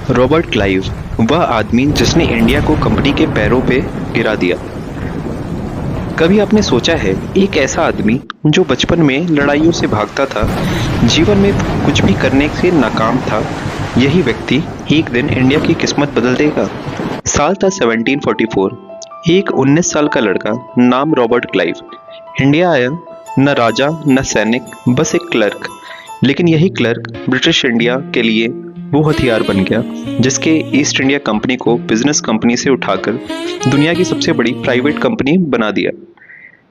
Robert Clive, वह आदमी जिसने इंडिया को कंपनी के पैरों पे गिरा दिया। कभी आपने सोचा है, एक ऐसा आदमी जो बचपन में लड़ाइयों से भागता था, जीवन में कुछ भी करने से नाकाम था, यही व्यक्ति एक दिन इंडिया की किस्मत बदल देगा। साल था 1744। एक 19 साल का लड़का नाम रॉबर्ट क्लाइव इंडिया आया। न राजा न सैनिक, बस एक क्लर्क। लेकिन यही क्लर्क ब्रिटिश इंडिया के लिए वो हथियार बन गया जिसके ईस्ट इंडिया कंपनी को बिजनेस कंपनी से उठाकर दुनिया की सबसे बड़ी प्राइवेट कंपनी बना दिया।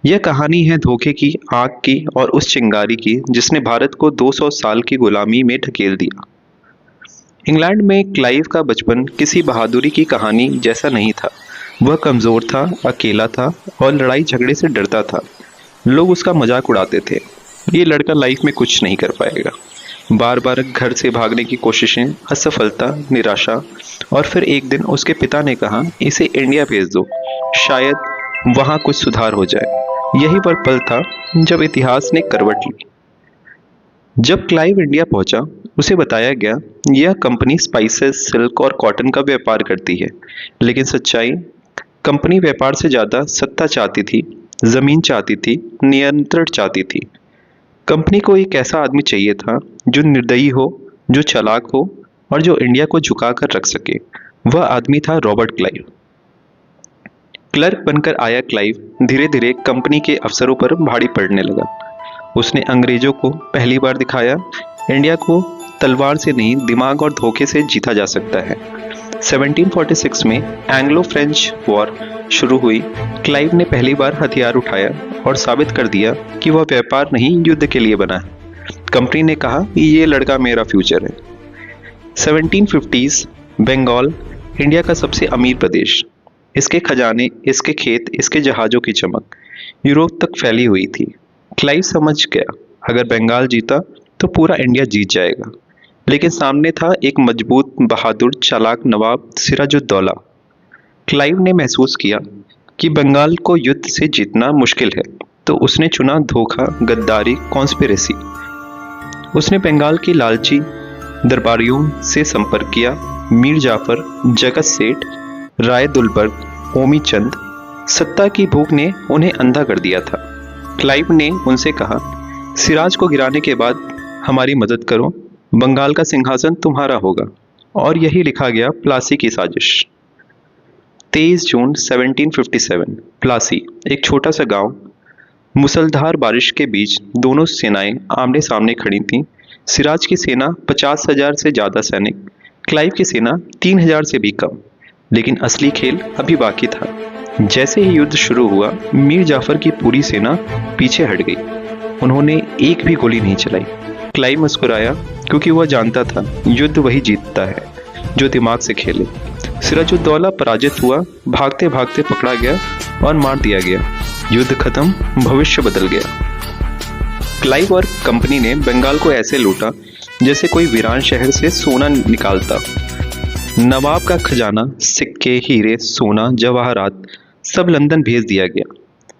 यह कहानी है धोखे की, आग की और उस चिंगारी की जिसने भारत को 200 साल की गुलामी में ढकेल दिया। इंग्लैंड में क्लाइव का बचपन किसी बहादुरी की कहानी जैसा नहीं था। वह कमजोर था, अकेला था और लड़ाई झगड़े से डरता था। लोग उसका मजाक उड़ाते थे, ये लड़का लाइफ में कुछ नहीं कर पाएगा। बार बार घर से भागने की कोशिशें, असफलता, निराशा और फिर एक दिन उसके पिता ने कहा, इसे इंडिया भेज दो, शायद वहां कुछ सुधार हो जाए। यही वह पल था जब इतिहास ने करवट ली। जब क्लाइव इंडिया पहुंचा, उसे बताया गया यह कंपनी स्पाइसेस, सिल्क और कॉटन का व्यापार करती है। लेकिन सच्चाई, कंपनी व्यापार से ज्यादा सत्ता चाहती थी, जमीन चाहती थी, नियंत्रण चाहती थी। कंपनी को एक ऐसा आदमी चाहिए था जो निर्दयी हो, जो चालाक हो और जो इंडिया को झुका कर रख सके। वह आदमी था रॉबर्ट क्लाइव। क्लर्क बनकर आया क्लाइव धीरे धीरे कंपनी के अफसरों पर भारी पड़ने लगा। उसने अंग्रेजों को पहली बार दिखाया, इंडिया को तलवार से नहीं, दिमाग और धोखे से जीता जा सकता है। 1746 में एंग्लो फ्रेंच वॉर शुरू हुई। क्लाइव ने पहली बार हथियार उठाया और साबित कर दिया कि वह व्यापार नहीं, युद्ध के लिए बना है। कंपनी ने कहा कि ये लड़का मेरा फ्यूचर है। 1750s, बंगाल इंडिया का सबसे अमीर प्रदेश। इसके खजाने, इसके खेत, इसके जहाजों की चमक यूरोप तक फैली हुई थी। क्लाइव समझ गया, अगर बंगाल जीता तो पूरा इंडिया जीत जाएगा। लेकिन सामने था एक मजबूत, बहादुर, चालाक नवाब सिराजुद्दौला। क्लाइव ने महसूस किया कि बंगाल को युद्ध से जीतना मुश्किल है, तो उसने चुना धोखा, गद्दारी, कॉन्स्पिरेसी। उसने बंगाल की लालची दरबारियों से संपर्क किया। मीर जाफर, जगत सेठ, राय दुलबर्ग, ओमी चंद। सत्ता की भूख ने उन्हें अंधा कर दिया था। क्लाइव ने उनसे कहा, सिराज को गिराने के बाद हमारी मदद करो, बंगाल का सिंहासन तुम्हारा होगा। और यही लिखा गया प्लासी की साजिश। 23 जून 1757, प्लासी, एक छोटा सा गांव। मूसलाधार बारिश के बीच दोनों सेनाएं आमने सामने खड़ी थीं। सिराज की सेना 50,000 से ज्यादा सैनिक, क्लाइव की सेना 3,000 से भी कम। लेकिन असली खेल अभी बाकी था। जैसे ही युद्ध शुरू हुआ, मीर जाफर की पूरी सेना पीछे हट गई। उन्होंने एक भी गोली नहीं चलाई। क्लाइव मुस्कुराया, क्योंकि वह जानता था युद्ध वही जीतता है जो दिमाग से खेले। सिराजुद्दौला पराजित हुआ, भागते भागते पकड़ा गया और मार दिया गया। युद्ध खत्म, भविष्य बदल गया। क्लाइव और कंपनी ने बंगाल को ऐसे लूटा जैसे कोई वीरान शहर से सोना निकालता। नवाब का खजाना, सिक्के, हीरे, सोना, जवाहरात सब लंदन भेज दिया गया।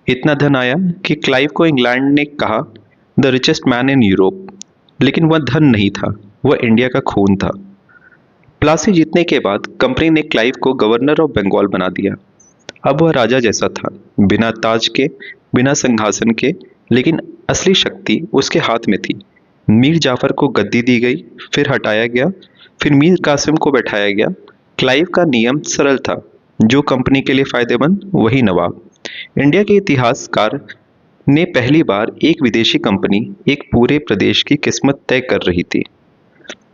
इतना धन आया कि क्लाइव को इंग्लैंड ने कहा, the richest man in Europe. लेकिन वह धन नहीं था, वह इंडिया का खून था। प्लासी जीतने के बाद कंपनी ने क्लाइव को गवर्नर ऑफ बंगाल बना दिया। अब वह राजा जैसा था, बिना ताज के, बिना सिंहासन के, लेकिन असली शक्ति उसके हाथ में थी। मीर जाफर को गद्दी दी गई, फिर हटाया गया, फिर मीर कासिम को बैठाया गया। क्लाइव का नियम सरल था, जो कंपनी के लिए फायदेमंद वही नवाब। इंडिया के इतिहासकार ने पहली बार एक विदेशी कंपनी एक पूरे प्रदेश की किस्मत तय कर रही थी।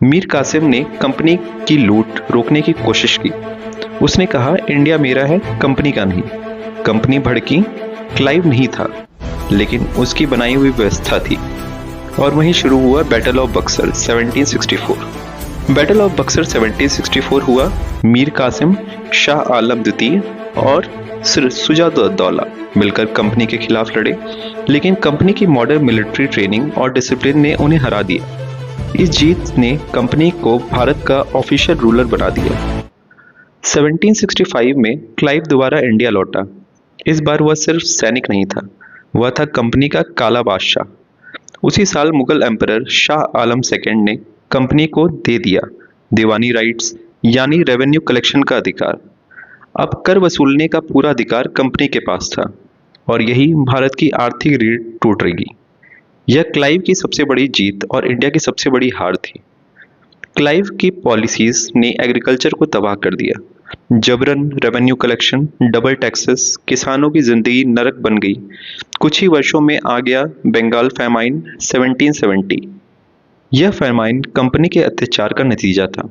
मीर कासिम ने कंपनी की लूट रोकने की कोशिश की। उसने कहा, इंडिया मेरा है, कंपनी का नहीं। कंपनी भड़की, क्लाइव नहीं था, लेकिन उसकी बनाई हुई व्यवस्था थी। और वहीं शुरू हुआ battle of Buxar 1764। Battle of Buxar 1764 हुआ। मीर कासिम, शाह आलम द्वितीय और सिराजुद्दौला मिलकर कंपनी के खिलाफ लड़े, लेकिन कंपनी की मॉडर्न मिलिट्री ट्रेनिंग और डिसिप्लिन ने उन्हें हरा दिया। इस जीत ने कंपनी को भारत का ऑफिशियल रूलर बना दिया। 1765 में क्लाइव दोबारा इंडिया लौटा। इस बार वह सिर्फ सैनिक नहीं था, वह था कंपनी का काला बादशाह। उसी साल मुगल एम्परर शाह आलम सेकंड ने कंपनी को दे दिया दीवानी राइट्स, यानी रेवेन्यू कलेक्शन का अधिकार। अब कर वसूलने का पूरा अधिकार कंपनी के पास था और यही भारत की आर्थिक रीढ़ टूट रही। यह क्लाइव की सबसे बड़ी जीत और इंडिया की सबसे बड़ी हार थी। क्लाइव की पॉलिसीज ने एग्रीकल्चर को तबाह कर दिया। जबरन रेवेन्यू कलेक्शन, डबल टैक्सेस, किसानों की जिंदगी नरक बन गई। कुछ ही वर्षों में आ गया बंगाल फैमाइन 1770। यह फैमाइन कंपनी के अत्याचार का नतीजा था।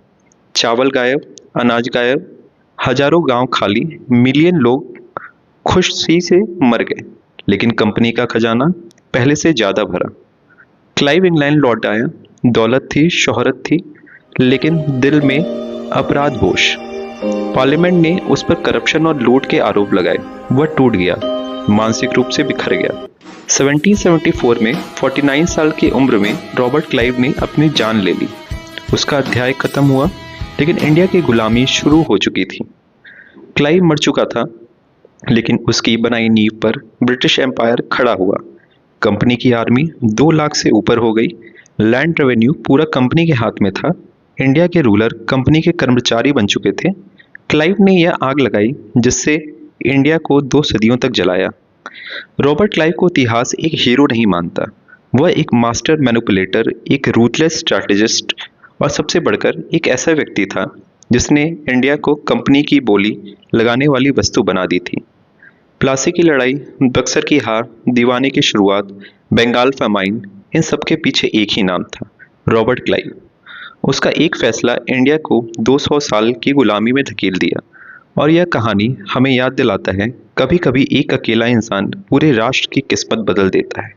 चावल गायब, अनाज गायब, हजारों गांव खाली, मिलियन लोग खुशी से मर गए, लेकिन कंपनी का खजाना पहले से ज्यादा भरा। क्लाइव इंग्लैंड लौट आया। दौलत थी, शोहरत थी, लेकिन दिल में अपराध बोश। पार्लियामेंट ने उस पर करप्शन और लूट के आरोप लगाए। वह टूट गया, मानसिक रूप से बिखर गया। 1774 में 49 साल की उम्र में रॉबर्ट क्लाइव ने अपनी जान ले ली। उसका अध्याय खत्म हुआ, लेकिन इंडिया की गुलामी शुरू हो चुकी थी। क्लाइव मर चुका था, लेकिन उसकी बनाई नींव पर ब्रिटिश एम्पायर खड़ा हुआ। कंपनी की आर्मी 2 लाख से ऊपर हो गई। लैंड रेवेन्यू पूरा कंपनी के हाथ में था। इंडिया के रूलर कंपनी के कर्मचारी बन चुके थे। क्लाइव ने यह आग लगाई जिससे इंडिया को 2 सदियों तक जलाया। रॉबर्ट क्लाइव को इतिहास एक हीरो नहीं मानता। वह एक मास्टर मैनिपुलेटर, एक रूथलेस स्ट्रैटेजिस्ट और सबसे बढ़कर एक ऐसा व्यक्ति था जिसने इंडिया को कंपनी की बोली लगाने वाली वस्तु बना दी थी। प्लासी की लड़ाई, बक्सर की हार, दीवाने की शुरुआत, बंगाल फैमाइन, इन सब के पीछे एक ही नाम था, रॉबर्ट क्लाइव। उसका एक फैसला इंडिया को 200 साल की गुलामी में धकेल दिया। और यह कहानी हमें याद दिलाता है, कभी कभी एक अकेला इंसान पूरे राष्ट्र की किस्मत बदल देता है।